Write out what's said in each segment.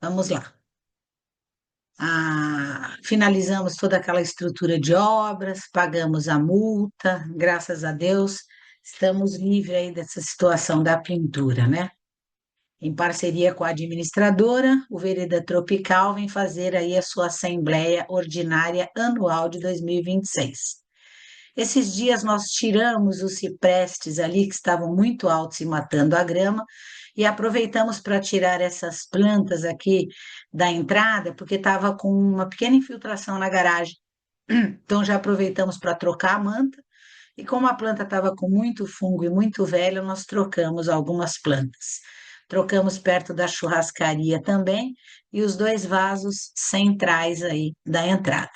Vamos lá. Finalizamos toda aquela estrutura de obras, pagamos a multa, graças a Deus, estamos livres aí dessa situação da pintura, né? Em parceria com a administradora, o Vereda Tropical vem fazer aí a sua Assembleia Ordinária Anual de 2026. Esses dias nós tiramos os ciprestes ali que estavam muito altos e matando a grama, e aproveitamos para tirar essas plantas aqui da entrada, porque estava com uma pequena infiltração na garagem. Então já aproveitamos para trocar a manta, e como a planta estava com muito fungo e muito velha, nós trocamos algumas plantas. Trocamos perto da churrascaria também, e os dois vasos centrais aí da entrada.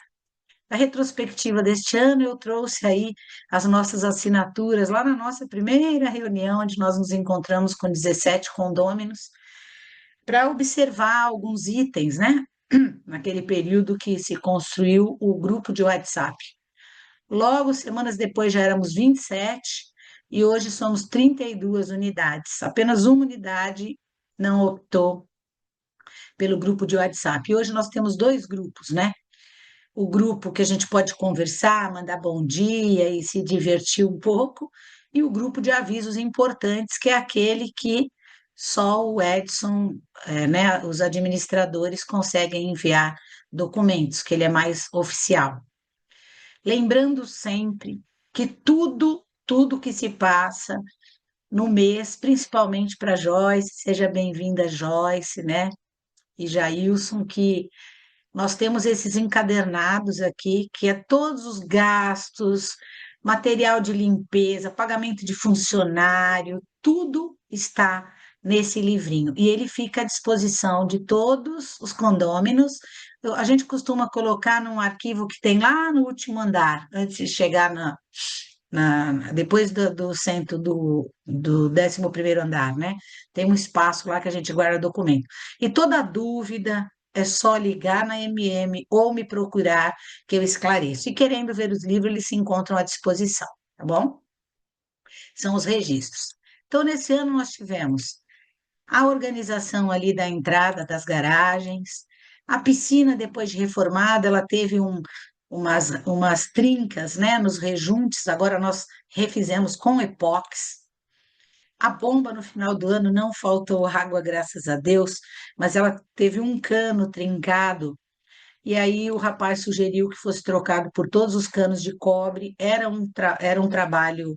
A retrospectiva deste ano, eu trouxe aí as nossas assinaturas lá na nossa primeira reunião, onde nós nos encontramos com 17 condôminos, para observar alguns itens, né? Naquele período que se construiu o grupo de WhatsApp. Logo, semanas depois, já éramos 27 e hoje somos 32 unidades. Apenas uma unidade não optou pelo grupo de WhatsApp. E hoje nós temos dois grupos, né? O grupo que a gente pode conversar, mandar bom dia e se divertir um pouco, e o grupo de avisos importantes, que é aquele que só o Edson, né, os administradores conseguem enviar documentos, que ele é mais oficial. Lembrando sempre que tudo que se passa no mês, principalmente para Joyce, seja bem-vinda Joyce, né? E Jailson, que nós temos esses encadernados aqui, que é todos os gastos, material de limpeza, pagamento de funcionário, tudo está nesse livrinho. E ele fica à disposição de todos os condôminos. A gente costuma colocar num arquivo que tem lá no último andar, antes de chegar depois do centro do 11º andar, né? Tem um espaço lá que a gente guarda documento. E toda dúvida, é só ligar na MM ou me procurar que eu esclareço. E querendo ver os livros, eles se encontram à disposição, tá bom? São os registros. Então, nesse ano, nós tivemos a organização ali da entrada das garagens, a piscina, depois de reformada, ela teve umas trincas, né, nos rejuntes, agora nós refizemos com epóxi. A bomba no final do ano não faltou água, graças a Deus, mas ela teve um cano trincado. E aí o rapaz sugeriu que fosse trocado por todos os canos de cobre. Era um trabalho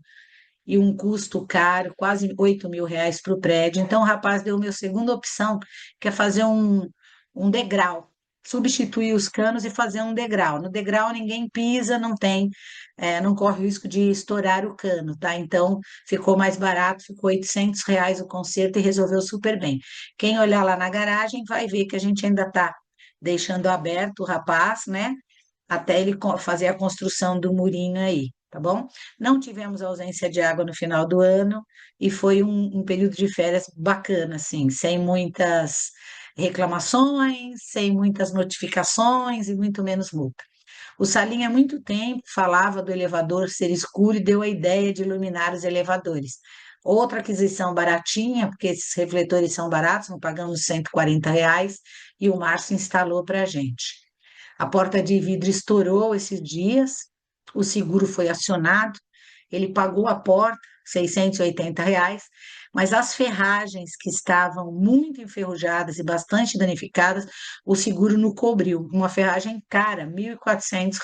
e um custo caro, quase R$ 8.000 para o prédio. Então o rapaz deu minha segunda opção, que é fazer um degrau, substituir os canos e fazer um degrau. No degrau ninguém pisa, não corre o risco de estourar o cano, tá? Então ficou mais barato, ficou R$ 800 o conserto e resolveu super bem. Quem olhar lá na garagem vai ver que a gente ainda está deixando aberto o rapaz, né? Até ele fazer a construção do murinho aí, tá bom? Não tivemos ausência de água no final do ano e foi um período de férias bacana, assim, sem muitas reclamações, sem muitas notificações e muito menos multa. O Salim há muito tempo falava do elevador ser escuro e deu a ideia de iluminar os elevadores. Outra aquisição baratinha, porque esses refletores são baratos, não pagamos R$ 140, e o Márcio instalou para a gente. A porta de vidro estourou esses dias, o seguro foi acionado, ele pagou a porta, R$ 680, mas as ferragens que estavam muito enferrujadas e bastante danificadas, o seguro não cobriu. Uma ferragem cara, R$ 1.400.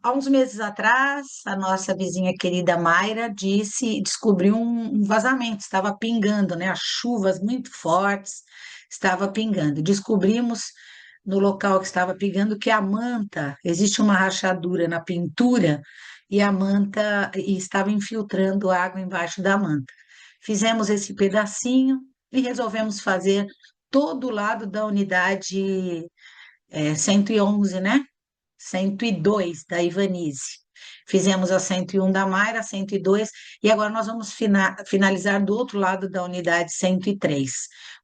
Há uns meses atrás, a nossa vizinha querida Mayra descobriu um vazamento, estava pingando, né? As chuvas muito fortes, estava pingando. Descobrimos no local que estava pingando que a manta, existe uma rachadura na pintura e a manta e estava infiltrando água embaixo da manta. Fizemos esse pedacinho e resolvemos fazer todo o lado da unidade 111, né? 102 da Ivanise. Fizemos a 101 da Mayra, a 102, e agora nós vamos finalizar do outro lado da unidade 103.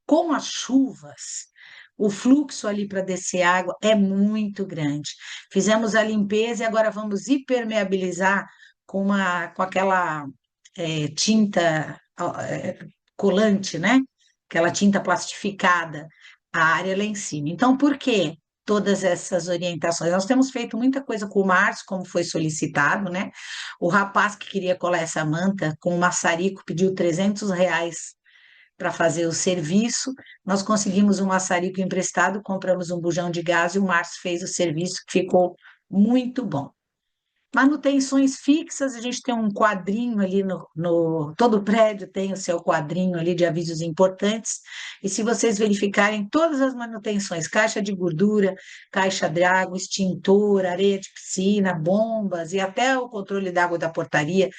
Com as chuvas, o fluxo ali para descer água é muito grande. Fizemos a limpeza e agora vamos hipermeabilizar com aquela tinta colante, né? aquela tinta plastificada, a área lá em cima. Então, por que todas essas orientações? Nós temos feito muita coisa com o Márcio, como foi solicitado, né? O rapaz que queria colar essa manta com o maçarico pediu R$ 300 para fazer o serviço. Nós conseguimos um maçarico emprestado, compramos um bujão de gás e o Márcio fez o serviço, que ficou muito bom. Manutenções fixas, a gente tem um quadrinho ali todo prédio tem o seu quadrinho ali de avisos importantes, e se vocês verificarem todas as manutenções, caixa de gordura, caixa de água, extintor, areia de piscina, bombas e até o controle da água da portaria,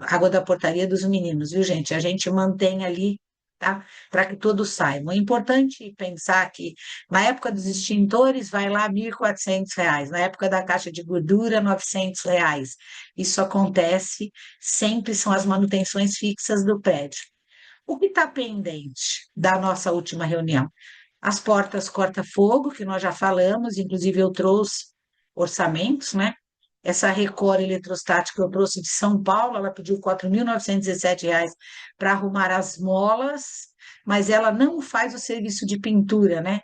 água da portaria dos meninos, viu, gente? A gente mantém ali, tá? Para que todos saibam. É importante pensar que na época dos extintores, vai lá R$ 1.400. Na época da caixa de gordura, R$ 900. Isso acontece, sempre são as manutenções fixas do prédio. O que está pendente da nossa última reunião? As portas corta-fogo, que nós já falamos, inclusive eu trouxe orçamentos, né? Essa Record eletrostática que eu trouxe de São Paulo, ela pediu R$ 4.917 para arrumar as molas, mas ela não faz o serviço de pintura, né?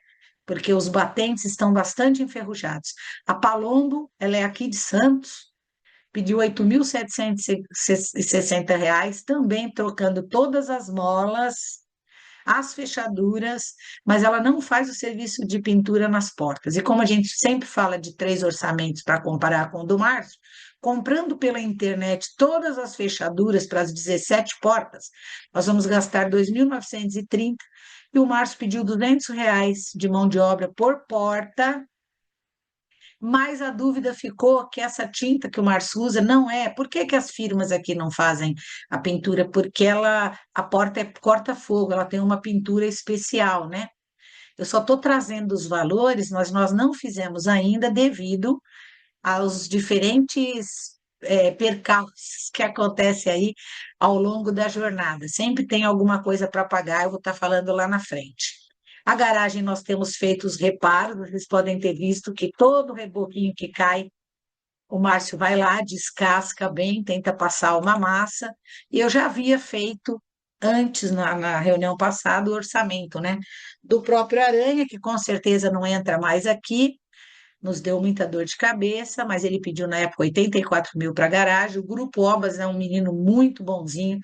Porque os batentes estão bastante enferrujados. A Palombo, ela é aqui de Santos, pediu R$ 8.760, também trocando todas as molas, as fechaduras, mas ela não faz o serviço de pintura nas portas. E como a gente sempre fala de 3 orçamentos para comparar com o do Márcio, comprando pela internet todas as fechaduras para as 17 portas, nós vamos gastar 2.930 e o Márcio pediu R$ 200 de mão de obra por porta, mas a dúvida ficou que essa tinta que o Márcio usa não é. Por que que as firmas aqui não fazem a pintura? Porque a porta é corta-fogo, ela tem uma pintura especial, né? Eu só estou trazendo os valores, mas nós não fizemos ainda devido aos diferentes percalços que acontecem aí ao longo da jornada. Sempre tem alguma coisa para pagar, eu vou estar falando lá na frente. A garagem nós temos feito os reparos, vocês podem ter visto que todo reboquinho que cai, o Márcio vai lá, descasca bem, tenta passar uma massa, e eu já havia feito antes, na reunião passada, o orçamento, né? Do próprio Aranha, que com certeza não entra mais aqui, nos deu muita dor de cabeça, mas ele pediu na época 84 mil para a garagem. O Grupo Obas é um menino muito bonzinho,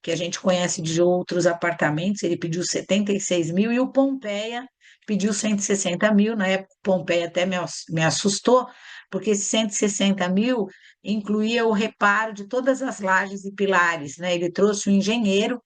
que a gente conhece de outros apartamentos, ele pediu 76 mil, e o Pompeia pediu 160 mil. Na época, o Pompeia até me assustou, porque esse 160 mil incluía o reparo de todas as lajes e pilares, né? Ele trouxe um engenheiro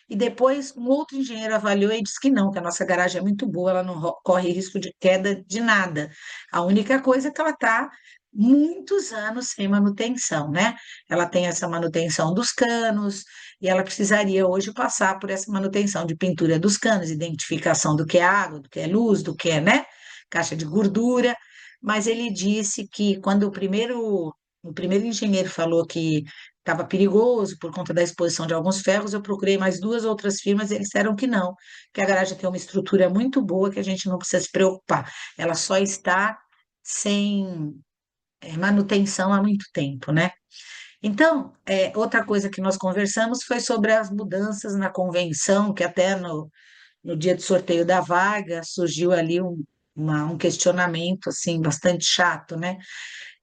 e depois um outro engenheiro avaliou e disse que não, que a nossa garagem é muito boa, ela não corre risco de queda de nada. A única coisa é que ela está muitos anos sem manutenção, né? Ela tem essa manutenção dos canos e ela precisaria hoje passar por essa manutenção de pintura dos canos, identificação do que é água, do que é luz, do que é, né? Caixa de gordura. Mas ele disse que quando o primeiro engenheiro falou que estava perigoso por conta da exposição de alguns ferros, eu procurei mais 2 outras firmas e eles disseram que não, que a garagem tem uma estrutura muito boa, que a gente não precisa se preocupar. Ela só está sem manutenção há muito tempo, né? Então, outra coisa que nós conversamos foi sobre as mudanças na convenção, que até no dia do sorteio da vaga surgiu ali um questionamento assim bastante chato, né?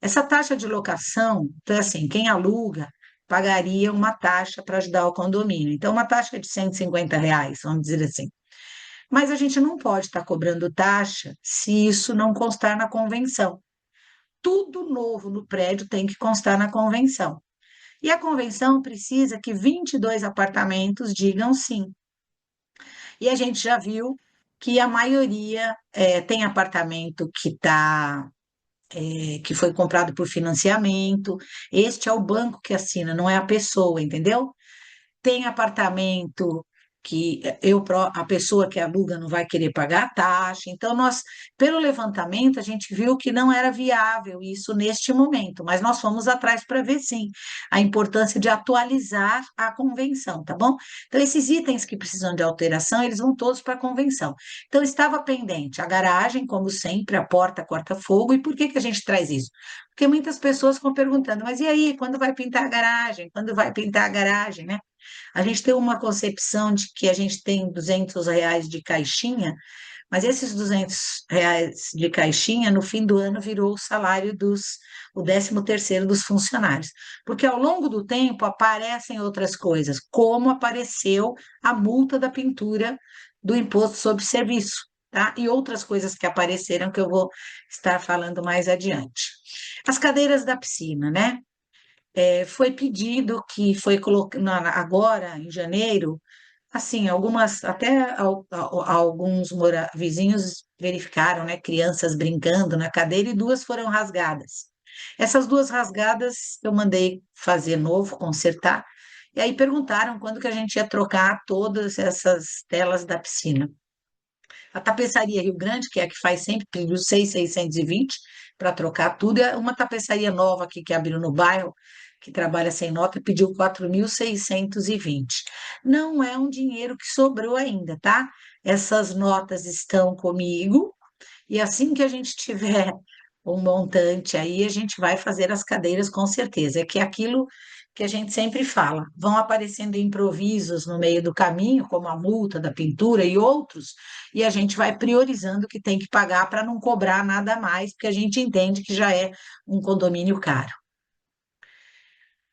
Essa taxa de locação, então, assim, quem aluga pagaria uma taxa para ajudar o condomínio. Então, uma taxa de R$ 150, vamos dizer assim. Mas a gente não pode estar cobrando taxa se isso não constar na convenção. Tudo novo no prédio tem que constar na convenção. E a convenção precisa que 22 apartamentos digam sim. E a gente já viu que a maioria tem apartamento que foi comprado por financiamento. Este é o banco que assina, não é a pessoa, entendeu? Tem apartamento que a pessoa que aluga não vai querer pagar a taxa. Então, pelo levantamento, a gente viu que não era viável isso neste momento, mas nós fomos atrás para ver sim a importância de atualizar a convenção, tá bom? Então, esses itens que precisam de alteração, eles vão todos para a convenção. Então, estava pendente a garagem, como sempre, a porta corta-fogo. E por que que a gente traz isso? Porque muitas pessoas ficam perguntando, mas e aí, quando vai pintar a garagem? Quando vai pintar a garagem, né? A gente tem uma concepção de que a gente tem R$ 200 de caixinha, mas esses R$ 200 de caixinha, no fim do ano, virou o salário o 13º dos funcionários. Porque ao longo do tempo aparecem outras coisas, como apareceu a multa da pintura do imposto sobre serviço, tá? E outras coisas que apareceram que eu vou estar falando mais adiante. As cadeiras da piscina, né? Foi pedido que foi colocado agora, em janeiro, assim, alguns vizinhos verificaram, né, crianças brincando na cadeira e duas foram rasgadas. Essas duas rasgadas eu mandei fazer novo, consertar, e aí perguntaram quando que a gente ia trocar todas essas telas da piscina. A Tapeçaria Rio Grande, que é a que faz sempre, pediu 6.620 para trocar tudo. E uma tapeçaria nova aqui que abriu no bairro, que trabalha sem nota, pediu 4.620. Não é um dinheiro que sobrou ainda, tá? Essas notas estão comigo, e assim que a gente tiver um montante aí, a gente vai fazer as cadeiras com certeza. É que é aquilo que a gente sempre fala, vão aparecendo improvisos no meio do caminho, como a multa da pintura e outros, e a gente vai priorizando o que tem que pagar para não cobrar nada mais, porque a gente entende que já é um condomínio caro.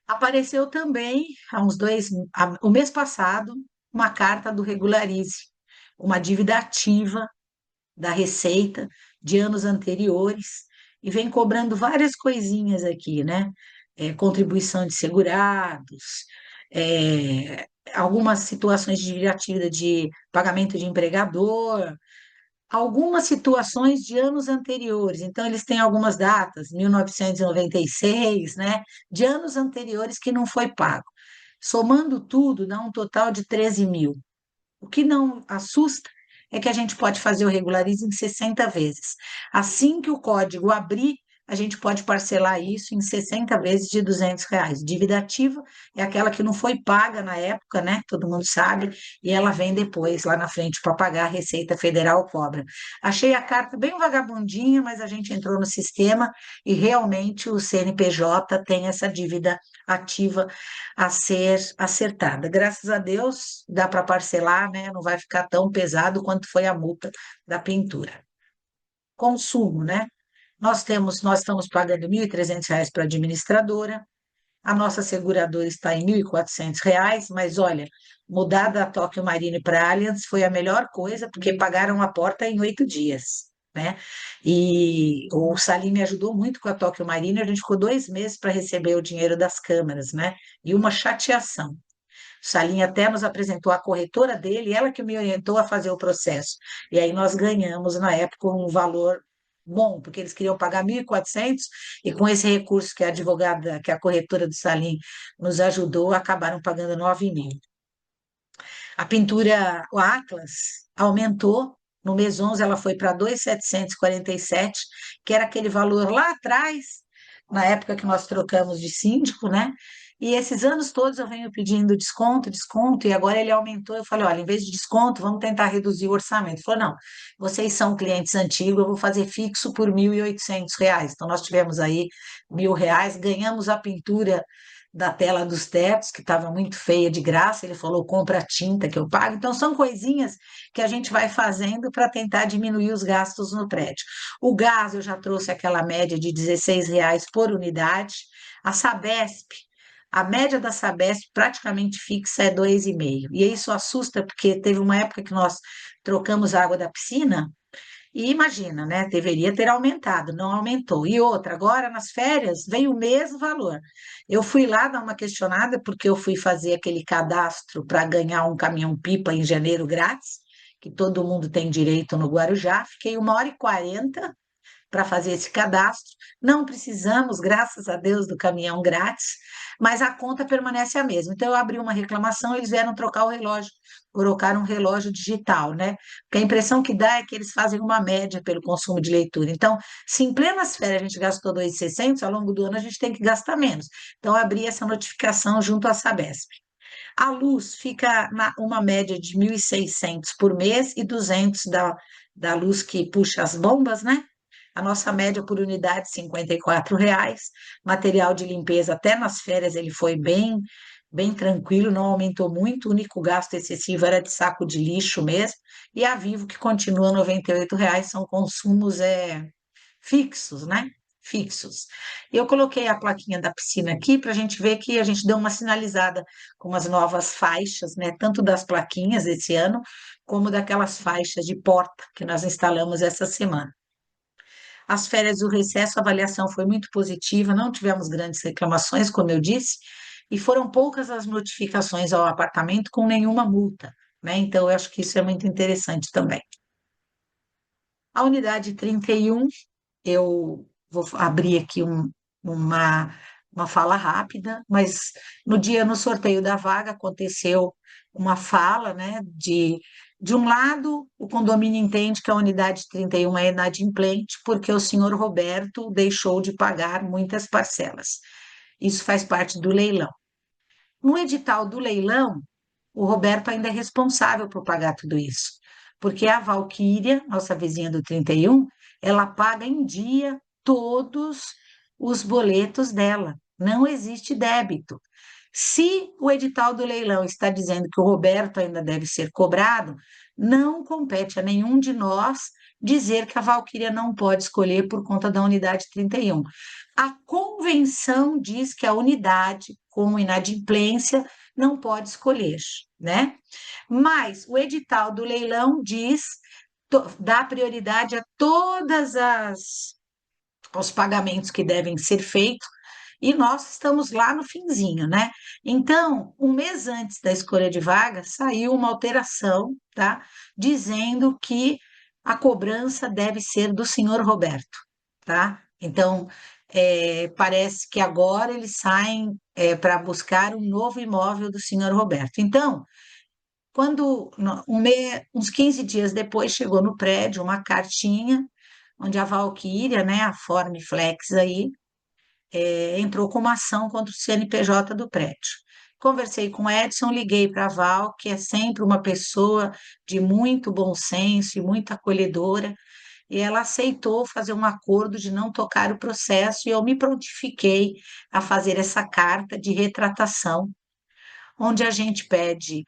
Apareceu também, o mês passado, uma carta do Regularize, uma dívida ativa da Receita de anos anteriores e vem cobrando várias coisinhas aqui, né? Contribuição de segurados, algumas situações de dívida de pagamento de empregador, algumas situações de anos anteriores. Então, eles têm algumas datas, 1996, né? De anos anteriores que não foi pago. Somando tudo, dá um total de 13 mil. O que não assusta é que a gente pode fazer o regularize em 60 vezes. Assim que o código abrir, a gente pode parcelar isso em 60 vezes de R$ 200. Dívida ativa é aquela que não foi paga na época, né? Todo mundo sabe, e ela vem depois, lá na frente, para pagar, a Receita Federal cobra. Achei a carta bem vagabundinha, mas a gente entrou no sistema e realmente o CNPJ tem essa dívida ativa a ser acertada. Graças a Deus, dá para parcelar, né? Não vai ficar tão pesado quanto foi a multa da pintura. Consumo, né? Nós estamos pagando R$ 1.300 para a administradora, a nossa seguradora está em R$ 1.400, mas olha, mudar da Tóquio Marine para Allianz foi a melhor coisa, porque pagaram a porta em 8 dias, né? E o Salim me ajudou muito com a Tóquio Marine, a gente ficou 2 meses para receber o dinheiro das câmeras, né? E uma chateação. O Salim até nos apresentou a corretora dele, ela que me orientou a fazer o processo. E aí nós ganhamos, na época, um valor bom, porque eles queriam pagar 1.400 e com esse recurso que a advogada, que a corretora do Salim nos ajudou, acabaram pagando 9 mil. A pintura, o Atlas, aumentou. No mês 11, ela foi para 2.747, que era aquele valor lá atrás, na época que nós trocamos de síndico, né? E esses anos todos eu venho pedindo desconto, desconto, e agora ele aumentou. Eu falei: olha, em vez de desconto, vamos tentar reduzir o orçamento. Ele falou: não, vocês são clientes antigos, eu vou fazer fixo por R$ 1.800. Então, nós tivemos aí R$ 1.000, ganhamos a pintura da tela dos tetos, que estava muito feia de graça, ele falou, compra a tinta que eu pago. Então, são coisinhas que a gente vai fazendo para tentar diminuir os gastos no prédio. O gás, eu já trouxe aquela média de R$ 16 por unidade. A Sabesp, a média da Sabesp praticamente fixa é 2,5. E isso assusta, porque teve uma época que nós trocamos a água da piscina, e imagina, né? Deveria ter aumentado, não aumentou. E outra, agora nas férias veio o mesmo valor. Eu fui lá dar uma questionada, porque eu fui fazer aquele cadastro para ganhar um caminhão-pipa em janeiro grátis, que todo mundo tem direito no Guarujá. Fiquei 1h40 para fazer esse cadastro. Não precisamos, graças a Deus, do caminhão grátis, mas a conta permanece a mesma. Então, eu abri uma reclamação, eles vieram trocar o relógio, colocaram um relógio digital, né? Porque a impressão que dá é que eles fazem uma média pelo consumo de leitura. Então, se em plenas férias a gente gastou 2.600, ao longo do ano a gente tem que gastar menos. Então, eu abri essa notificação junto à Sabesp. A luz fica uma média de 1.600 por mês e 200 da luz que puxa as bombas, né? A nossa média por unidade, R$ 54. Material de limpeza, até nas férias, ele foi bem bem tranquilo, não aumentou muito, o único gasto excessivo era de saco de lixo mesmo, e a Vivo, que continua R$ 98, são consumos fixos, né? Fixos. Eu coloquei a plaquinha da piscina aqui para a gente ver que a gente deu uma sinalizada com as novas faixas, né? Tanto das plaquinhas esse ano, como daquelas faixas de porta que nós instalamos essa semana. As férias do recesso, a avaliação foi muito positiva, não tivemos grandes reclamações, como eu disse, e foram poucas as notificações ao apartamento com nenhuma multa, né? Então, eu acho que isso é muito interessante também. A unidade 31, eu vou abrir aqui uma, uma fala rápida, mas no dia no sorteio da vaga aconteceu uma fala, né, de um lado, o condomínio entende que a unidade 31 é inadimplente porque o senhor Roberto deixou de pagar muitas parcelas. Isso faz parte do leilão. No edital do leilão, o Roberto ainda é responsável por pagar tudo isso, porque a Valquíria, nossa vizinha do 31, ela paga em dia todos os boletos dela. Não existe débito. Se o edital do leilão está dizendo que o Roberto ainda deve ser cobrado, não compete a nenhum de nós dizer que a Valquíria não pode escolher por conta da unidade 31. A convenção diz que a unidade, com inadimplência, não pode escolher, né? Mas o edital do leilão diz, dá prioridade a todas as os pagamentos que devem ser feitos, e nós estamos lá no finzinho, né? Então, um mês antes da escolha de vaga, saiu uma alteração, tá? Dizendo que a cobrança deve ser do senhor Roberto, tá? Então, parece que agora eles saem para buscar um novo imóvel do senhor Roberto. Então, uns 15 dias depois, chegou no prédio uma cartinha onde a Valquíria, né, a Formflex aí, entrou com uma ação contra o CNPJ do prédio. Conversei com o Edson, liguei para a Val, que é sempre uma pessoa de muito bom senso e muito acolhedora, e ela aceitou fazer um acordo de não tocar o processo, e eu me prontifiquei a fazer essa carta de retratação, onde a gente pede,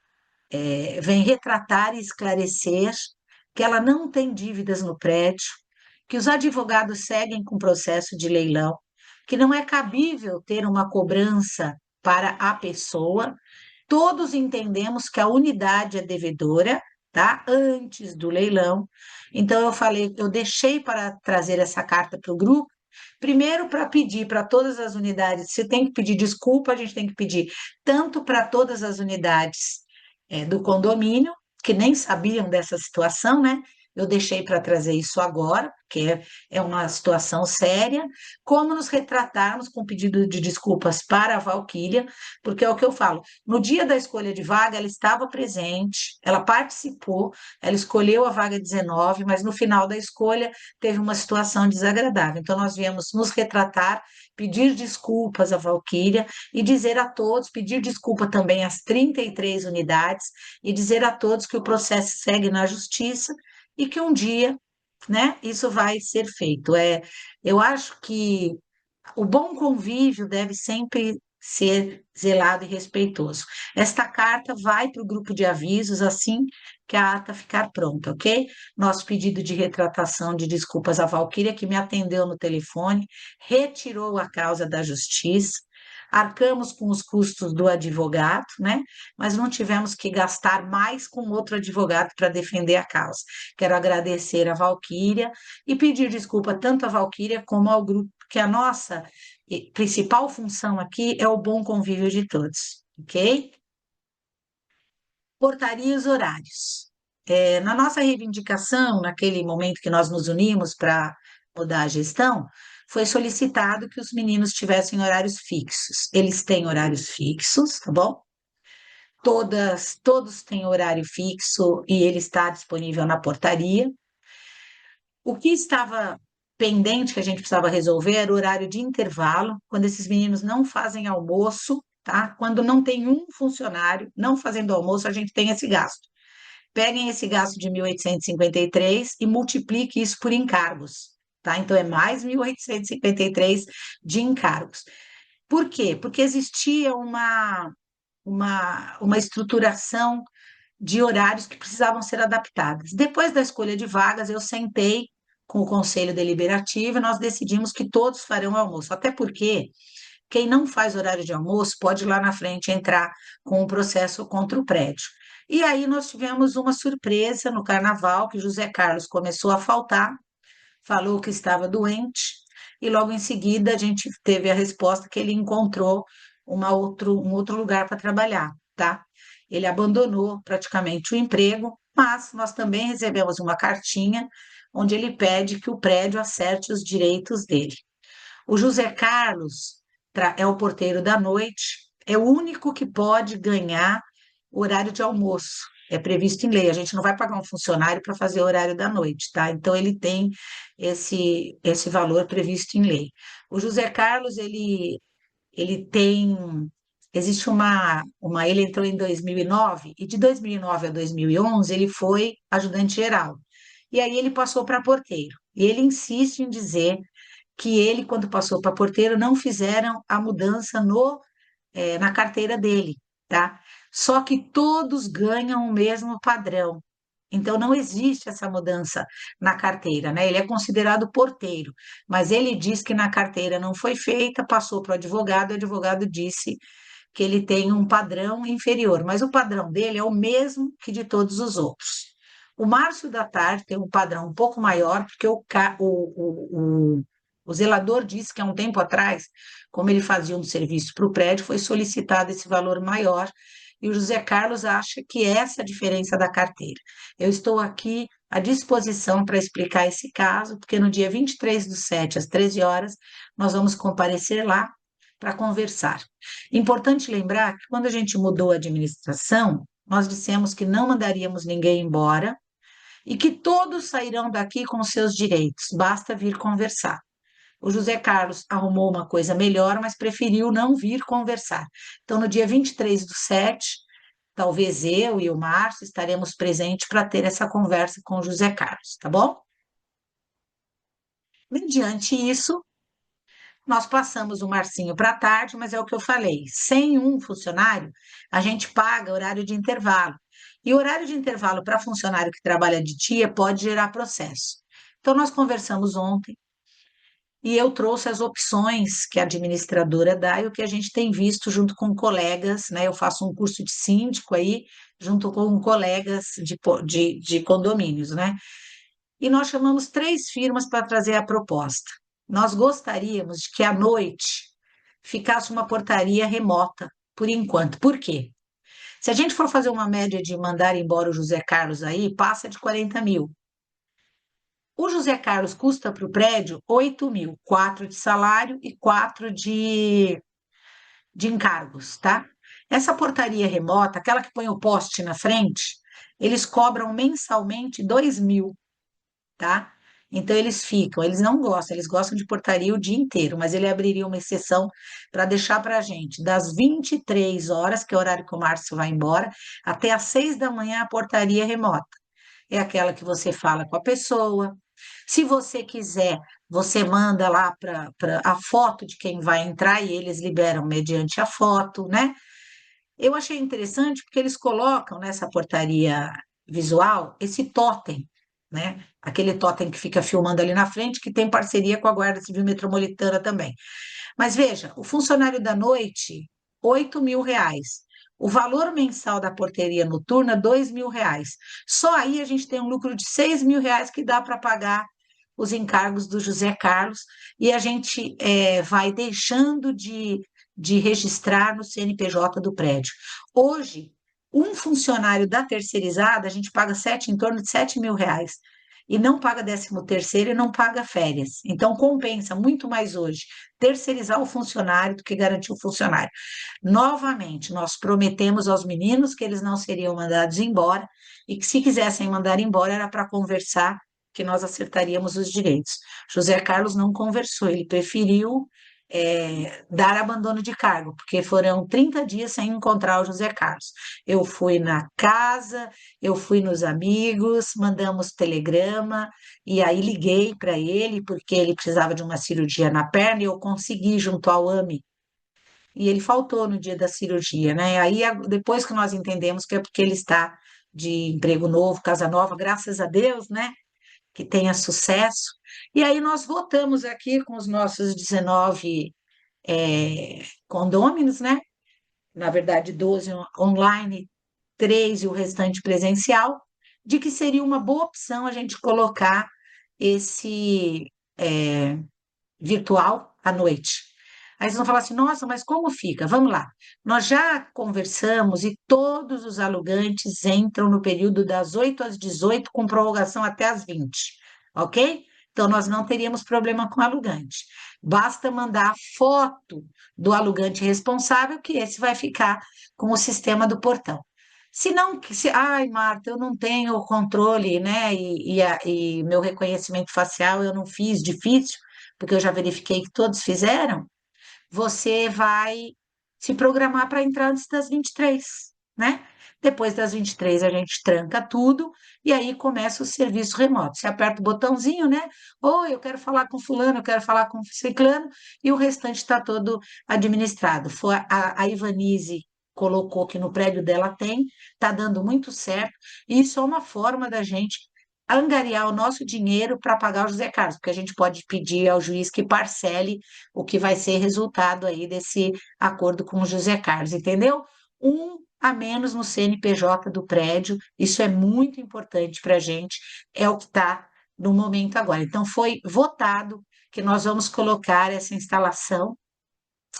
vem retratar e esclarecer que ela não tem dívidas no prédio, que os advogados seguem com o processo de leilão, que não é cabível ter uma cobrança para a pessoa. Todos entendemos que a unidade é devedora, tá? Antes do leilão. Então eu falei, eu deixei para trazer essa carta para o grupo. Primeiro, para pedir para todas as unidades, se tem que pedir desculpa, a gente tem que pedir tanto para todas as unidades do condomínio, que nem sabiam dessa situação, né? Eu deixei para trazer isso agora, porque é uma situação séria, como nos retratarmos com pedido de desculpas para a Valquíria, porque é o que eu falo, no dia da escolha de vaga, ela estava presente, ela participou, ela escolheu a vaga 19, mas no final da escolha teve uma situação desagradável. Então, nós viemos nos retratar, pedir desculpas à Valquíria e dizer a todos, pedir desculpa também às 33 unidades e dizer a todos que o processo segue na justiça e que um dia, né, isso vai ser feito. Eu acho que o bom convívio deve sempre ser zelado e respeitoso. Esta carta vai para o grupo de avisos assim que a ata ficar pronta, ok? Nosso pedido de retratação de desculpas à Valquíria, que me atendeu no telefone, retirou a causa da justiça, arcamos com os custos do advogado, né? Mas não tivemos que gastar mais com outro advogado para defender a causa. Quero agradecer a Valquíria e pedir desculpa tanto à Valquíria como ao grupo, que a nossa principal função aqui é o bom convívio de todos, ok? Portaria e os horários. Na nossa reivindicação, naquele momento que nós nos unimos para mudar a gestão, foi solicitado que os meninos tivessem horários fixos. Eles têm horários fixos, tá bom? Todos têm horário fixo e ele está disponível na portaria. O que estava pendente que a gente precisava resolver era o horário de intervalo, quando esses meninos não fazem almoço, tá? Quando não tem um funcionário não fazendo almoço, a gente tem esse gasto. Peguem esse gasto de 1.853 e multiplique isso por encargos, tá? Então é mais 1.853 de encargos. Por quê? Porque existia uma estruturação de horários que precisavam ser adaptadas. Depois da escolha de vagas, eu sentei com o Conselho Deliberativo e nós decidimos que todos farão almoço, até porque quem não faz horário de almoço pode ir lá na frente entrar com um processo contra o prédio. E aí nós tivemos uma surpresa no carnaval, que José Carlos começou a faltar, falou que estava doente, e logo em seguida a gente teve a resposta que ele encontrou um outro lugar para trabalhar, tá? Ele abandonou praticamente o emprego, mas nós também recebemos uma cartinha onde ele pede que o prédio acerte os direitos dele. O José Carlos é o porteiro da noite, é o único que pode ganhar horário de almoço. É previsto em lei. A gente não vai pagar um funcionário para fazer o horário da noite, tá? Então ele tem esse valor previsto em lei. O José Carlos, ele tem existe ele entrou em 2009 e de 2009 a 2011 ele foi ajudante geral. E aí ele passou para porteiro. E ele insiste em dizer que ele, quando passou para porteiro, não fizeram a mudança na carteira dele, tá? Só que todos ganham o mesmo padrão. Então, não existe essa mudança na carteira, né? Ele é considerado porteiro, mas ele diz que na carteira não foi feita, passou para o advogado disse que ele tem um padrão inferior, mas o padrão dele é o mesmo que de todos os outros. O Márcio da Tarde tem um padrão um pouco maior, porque o zelador disse que há um tempo atrás, como ele fazia um serviço para o prédio, foi solicitado esse valor maior, e o José Carlos acha que é essa a diferença da carteira. Eu estou aqui à disposição para explicar esse caso, porque no dia 23/7, às 13 horas, nós vamos comparecer lá para conversar. Importante lembrar que quando a gente mudou a administração, nós dissemos que não mandaríamos ninguém embora e que todos sairão daqui com seus direitos, basta vir conversar. O José Carlos arrumou uma coisa melhor, mas preferiu não vir conversar. Então, no dia 23/7, talvez eu e o Márcio estaremos presentes para ter essa conversa com o José Carlos, tá bom? Mediante isso, nós passamos o Marcinho para a tarde, mas é o que eu falei: sem um funcionário, a gente paga horário de intervalo. E o horário de intervalo para funcionário que trabalha de dia pode gerar processo. Então, nós conversamos ontem e eu trouxe as opções que a administradora dá e o que a gente tem visto junto com colegas, né? Eu faço um curso de síndico aí, junto com colegas de condomínios, né? E nós chamamos 3 firmas para trazer a proposta. Nós gostaríamos de que à noite ficasse uma portaria remota, por enquanto. Por quê? Se a gente for fazer uma média de mandar embora o José Carlos aí, passa de 40 mil. O José Carlos custa para o prédio 8 mil, 4 de salário e 4 de encargos, tá? Essa portaria remota, aquela que põe o poste na frente, eles cobram mensalmente 2 mil, tá? Então eles não gostam, eles gostam de portaria o dia inteiro, mas ele abriria uma exceção para deixar para a gente, das 23 horas, que é o horário que o Márcio vai embora, até às 6 da manhã a portaria remota. É aquela que você fala com a pessoa. Se você quiser, você manda lá para a foto de quem vai entrar e eles liberam mediante a foto, né? Eu achei interessante porque eles colocam nessa portaria visual esse totem, né? Aquele totem que fica filmando ali na frente, que tem parceria com a Guarda Civil Metropolitana também. Mas veja, o funcionário da noite, 8 mil reais. O valor mensal da porteria noturna, 2 mil reais. Só aí a gente tem um lucro de 6 mil reais que dá para pagar os encargos do José Carlos e a gente vai deixando de registrar no CNPJ do prédio. Hoje, um funcionário da terceirizada, a gente paga em torno de 7 mil reais. E não paga 13º e não paga férias. Então, compensa muito mais hoje terceirizar o funcionário do que garantir o funcionário. Novamente, nós prometemos aos meninos que eles não seriam mandados embora e que, se quisessem mandar embora, era para conversar, que nós acertaríamos os direitos. José Carlos não conversou, ele preferiu dar abandono de cargo, porque foram 30 dias sem encontrar o José Carlos. Eu fui na casa, eu fui nos amigos, mandamos telegrama, e aí liguei para ele, porque ele precisava de uma cirurgia na perna, e eu consegui, junto ao AME, e ele faltou no dia da cirurgia, né? Aí, depois que nós entendemos que é porque ele está de emprego novo, casa nova, graças a Deus, né? Que tenha sucesso. E aí nós votamos aqui com os nossos 19 condôminos, né? Na verdade, 12 online, 3 e o restante presencial, de que seria uma boa opção a gente colocar esse virtual à noite. Aí vocês vão falar assim, nossa, mas como fica? Vamos lá. Nós já conversamos e todos os alugantes entram no período das 8 às 18, com prorrogação até às 20, ok? Então, nós não teríamos problema com o alugante. Basta mandar a foto do alugante responsável, que esse vai ficar com o sistema do portão. Se não, ai, Marta, eu não tenho o controle, né? E meu reconhecimento facial eu não fiz, difícil, porque eu já verifiquei que todos fizeram, você vai se programar para entrar antes das 23, né? Depois das 23 a gente tranca tudo e aí começa o serviço remoto. Você aperta o botãozinho, né? Ou eu quero falar com fulano, eu quero falar com ciclano, e o restante está todo administrado. Foi a Ivanise colocou que no prédio dela tem, está dando muito certo. E isso é uma forma da gente angariar o nosso dinheiro para pagar o José Carlos, porque a gente pode pedir ao juiz que parcele o que vai ser resultado aí desse acordo com o José Carlos, entendeu? Um a menos no CNPJ do prédio, isso é muito importante para a gente, é o que está no momento agora. Então, foi votado que nós vamos colocar essa instalação.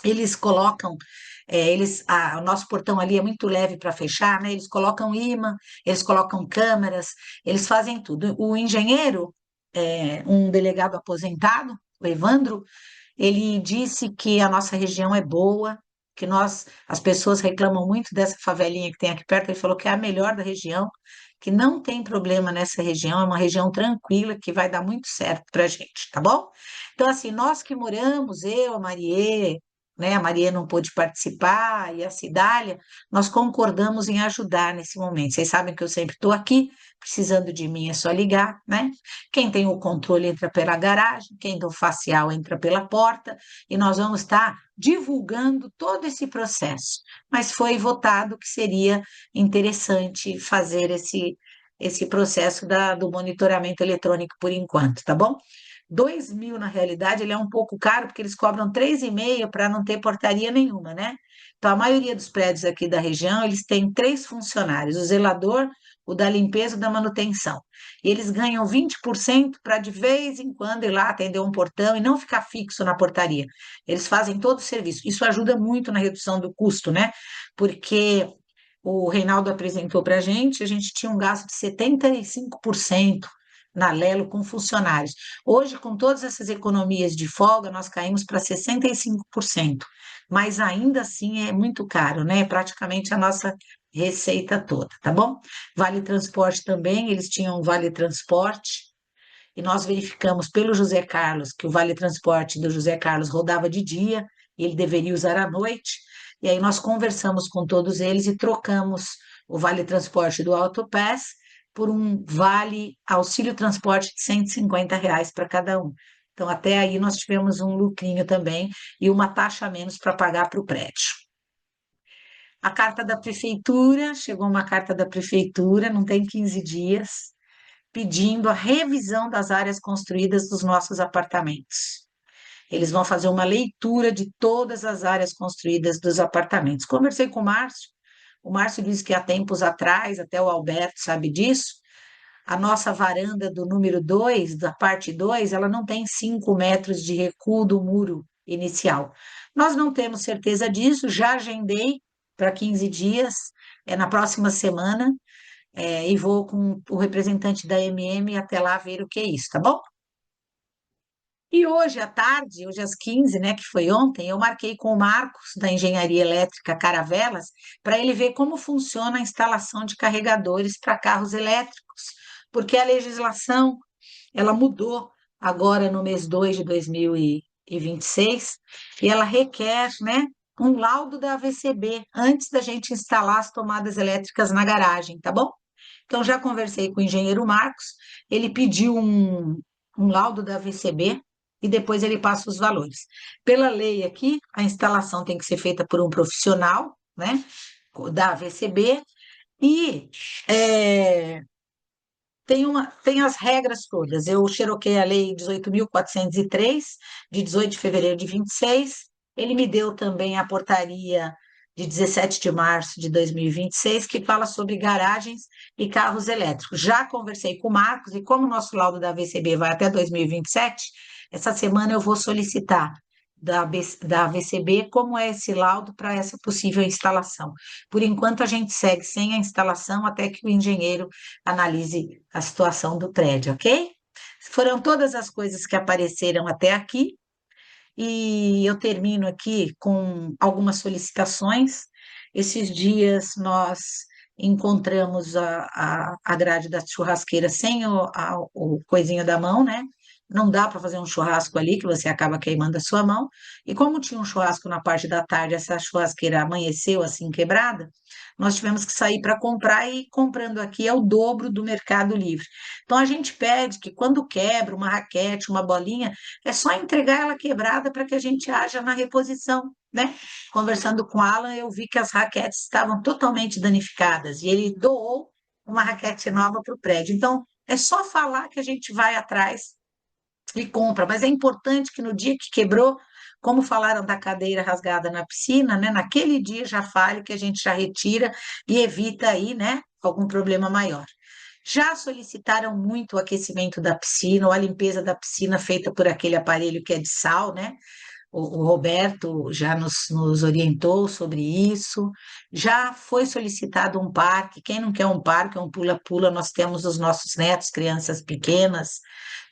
Eles colocam, o nosso portão ali é muito leve para fechar, né? Eles colocam imã, eles colocam câmeras, eles fazem tudo. O engenheiro, um delegado aposentado, o Evandro, ele disse que a nossa região é boa, que as pessoas reclamam muito dessa favelinha que tem aqui perto. Ele falou que é a melhor da região, que não tem problema nessa região, é uma região tranquila, que vai dar muito certo para a gente, tá bom? Então, assim, nós que moramos, eu, a Marie, né, a Maria não pôde participar e a Cidália, nós concordamos em ajudar nesse momento. Vocês sabem que eu sempre estou aqui, precisando de mim é só ligar, né? Quem tem o controle entra pela garagem, quem tem o facial entra pela porta, e nós vamos estar divulgando todo esse processo. Mas foi votado que seria interessante fazer esse processo do monitoramento eletrônico por enquanto, tá bom? 2.000, na realidade, ele é um pouco caro, porque eles cobram 3,5 para não ter portaria nenhuma, né? Então, a maioria dos prédios aqui da região, eles têm 3 funcionários, o zelador, o da limpeza e o da manutenção. E eles ganham 20% para, de vez em quando, ir lá atender um portão e não ficar fixo na portaria. Eles fazem todo o serviço. Isso ajuda muito na redução do custo, né? Porque o Reinaldo apresentou para a gente tinha um gasto de 75% na Lelo com funcionários. Hoje, com todas essas economias de folga, nós caímos para 65%, mas ainda assim é muito caro, né? É praticamente a nossa receita toda, tá bom? Vale transporte também, eles tinham um vale transporte, e nós verificamos pelo José Carlos que o vale transporte do José Carlos rodava de dia, e ele deveria usar à noite, e aí nós conversamos com todos eles e trocamos o vale transporte do Autopass por um vale auxílio transporte de R$ 150 para cada um. Então, até aí nós tivemos um lucrinho também e uma taxa a menos para pagar para o prédio. A carta da prefeitura, chegou uma carta da prefeitura, não tem 15 dias, pedindo a revisão das áreas construídas dos nossos apartamentos. Eles vão fazer uma leitura de todas as áreas construídas dos apartamentos. Conversei com o Márcio disse que há tempos atrás, até o Alberto sabe disso, a nossa varanda do número 2, da parte 2, ela não tem 5 metros de recuo do muro inicial. Nós não temos certeza disso, já agendei para 15 dias, é na próxima semana, e vou com o representante da MM até lá ver o que é isso, tá bom? E hoje à tarde, hoje às 15, né, que foi ontem, eu marquei com o Marcos, da Engenharia Elétrica Caravelas, para ele ver como funciona a instalação de carregadores para carros elétricos, porque a legislação, ela mudou agora no mês 2 de 2026, e ela requer, né, um laudo da AVCB antes da gente instalar as tomadas elétricas na garagem, tá bom? Então, já conversei com o engenheiro Marcos, ele pediu um laudo da AVCB, e depois ele passa os valores. Pela lei aqui, a instalação tem que ser feita por um profissional, né, da AVCB, e é, tem as regras todas. Eu xeroquei a lei 18.403, de 18 de fevereiro de 26. Ele me deu também a portaria de 17 de março de 2026, que fala sobre garagens e carros elétricos. Já conversei com o Marcos, e como o nosso laudo da VCB vai até 2027, essa semana eu vou solicitar da VCB como é esse laudo para essa possível instalação. Por enquanto, a gente segue sem a instalação até que o engenheiro analise a situação do prédio, ok? Foram todas as coisas que apareceram até aqui, e eu termino aqui com algumas solicitações. Esses dias nós encontramos a grade da churrasqueira sem o coisinho da mão, né? Não dá para fazer um churrasco ali, que você acaba queimando a sua mão. E como tinha um churrasco na parte da tarde, essa churrasqueira amanheceu assim quebrada, nós tivemos que sair para comprar, e comprando aqui é o dobro do Mercado Livre. Então a gente pede que quando quebra uma raquete, uma bolinha, é só entregar ela quebrada para que a gente haja na reposição, né? Conversando com o Alan, eu vi que as raquetes estavam totalmente danificadas e ele doou uma raquete nova para o prédio. Então, é só falar que a gente vai atrás e compra, mas é importante que no dia que quebrou, como falaram da cadeira rasgada na piscina, né? Naquele dia já fale que a gente já retira e evita aí, né, algum problema maior. Já solicitaram muito o aquecimento da piscina ou a limpeza da piscina feita por aquele aparelho que é de sal, né? O Roberto já nos orientou sobre isso. Já foi solicitado um parque. Quem não quer um parque, é um pula-pula, nós temos os nossos netos, crianças pequenas.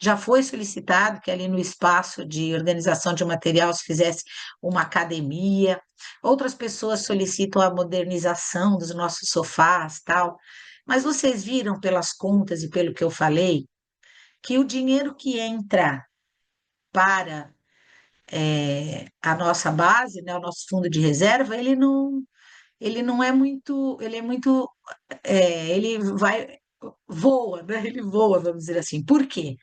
Já foi solicitado que ali no espaço de organização de material se fizesse uma academia. Outras pessoas solicitam a modernização dos nossos sofás, tal. Mas vocês viram pelas contas e pelo que eu falei, que o dinheiro que entra para a nossa base, né, o nosso fundo de reserva, ele não é muito, ele é muito, ele vai, voa, né? Ele voa, vamos dizer assim. Por quê?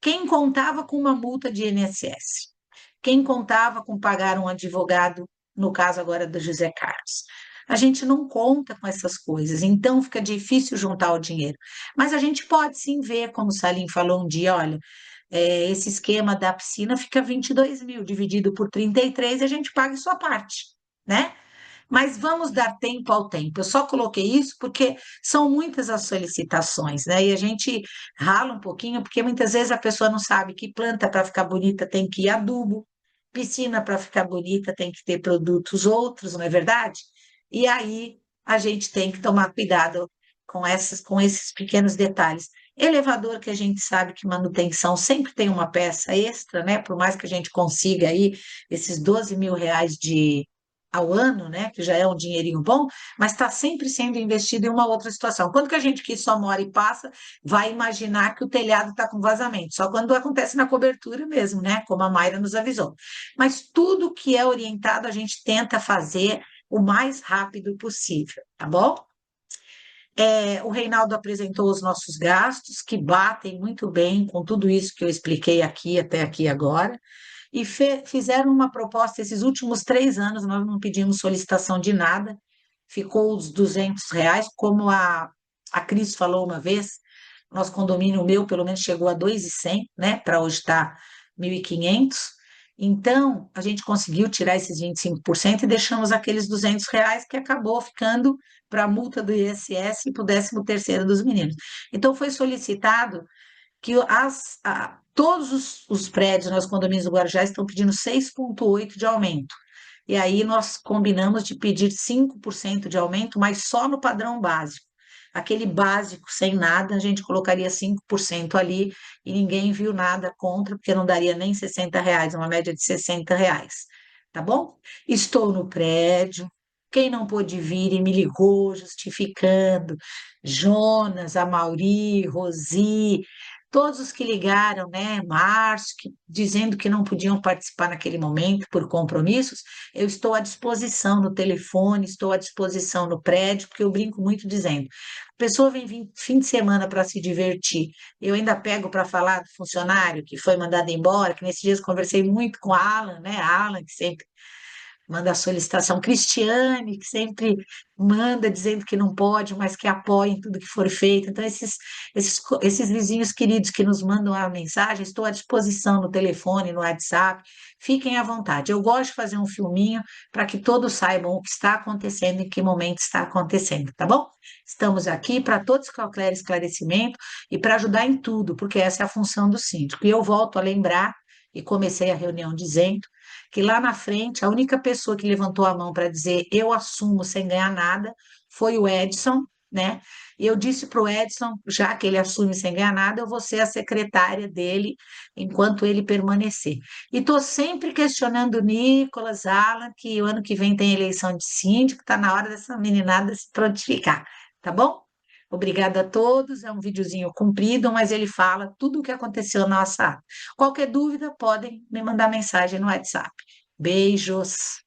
Quem contava com uma multa de INSS? Quem contava com pagar um advogado, no caso agora do José Carlos? A gente não conta com essas coisas, então fica difícil juntar o dinheiro. Mas a gente pode sim ver, como o Salim falou um dia, olha, esse esquema da piscina fica 22 mil, dividido por 33, e a gente paga em sua parte, né? Mas vamos dar tempo ao tempo. Eu só coloquei isso porque são muitas as solicitações, né? E a gente rala um pouquinho, porque muitas vezes a pessoa não sabe que planta para ficar bonita tem que ir adubo, piscina para ficar bonita tem que ter produtos outros, não é verdade? E aí a gente tem que tomar cuidado com esses pequenos detalhes. Elevador, que a gente sabe que manutenção sempre tem uma peça extra, né? Por mais que a gente consiga aí esses 12 mil reais ao ano, né, que já é um dinheirinho bom, mas está sempre sendo investido em uma outra situação. Quando que a gente que só mora e passa vai imaginar que o telhado está com vazamento? Só quando acontece na cobertura mesmo, né, como a Mayra nos avisou. Mas tudo que é orientado a gente tenta fazer o mais rápido possível, tá bom? O Reinaldo apresentou os nossos gastos, que batem muito bem com tudo isso que eu expliquei aqui até aqui agora, e fizeram uma proposta esses últimos 3 anos, nós não pedimos solicitação de nada, ficou os R$ 200, como a Cris falou uma vez, nosso condomínio meu, pelo menos, chegou a 2.100, né, para hoje está 1.500. Então, a gente conseguiu tirar esses 25% e deixamos aqueles R$ 200 que acabou ficando para a multa do ISS e para o 13º dos meninos. Então, foi solicitado que todos os prédios, nos condomínios do Guarujá, estão pedindo 6,8% de aumento. E aí nós combinamos de pedir 5% de aumento, mas só no padrão básico. Aquele básico, sem nada, a gente colocaria 5% ali e ninguém viu nada contra, porque não daria nem R$ 60, uma média de R$ 60, tá bom? Estou no prédio. Quem não pôde vir e me ligou justificando, Jonas, Amauri, Rosi, todos os que ligaram, né, Márcio, dizendo que não podiam participar naquele momento por compromissos, eu estou à disposição no telefone, estou à disposição no prédio, porque eu brinco muito dizendo, a pessoa vem fim de semana para se divertir, eu ainda pego para falar do funcionário que foi mandado embora, que nesses dias eu conversei muito com a Alan, né, a Alan, que sempre manda a solicitação. Cristiane, que sempre manda dizendo que não pode, mas que apoia em tudo que for feito. Então, esses vizinhos queridos que nos mandam a mensagem, estou à disposição no telefone, no WhatsApp, fiquem à vontade. Eu gosto de fazer um filminho para que todos saibam o que está acontecendo, em que momento está acontecendo, tá bom? Estamos aqui para todos qualquer esclarecimento e para ajudar em tudo, porque essa é a função do síndico. E eu volto a lembrar, e comecei a reunião dizendo, que lá na frente a única pessoa que levantou a mão para dizer eu assumo sem ganhar nada foi o Edson, né? E eu disse para o Edson, já que ele assume sem ganhar nada, eu vou ser a secretária dele enquanto ele permanecer. E estou sempre questionando o Nicolas, Alan, que o ano que vem tem eleição de síndico, está na hora dessa meninada se prontificar, tá bom? Obrigada a todos. É um videozinho comprido, mas ele fala tudo o que aconteceu na nossa ata. Qualquer dúvida, podem me mandar mensagem no WhatsApp. Beijos.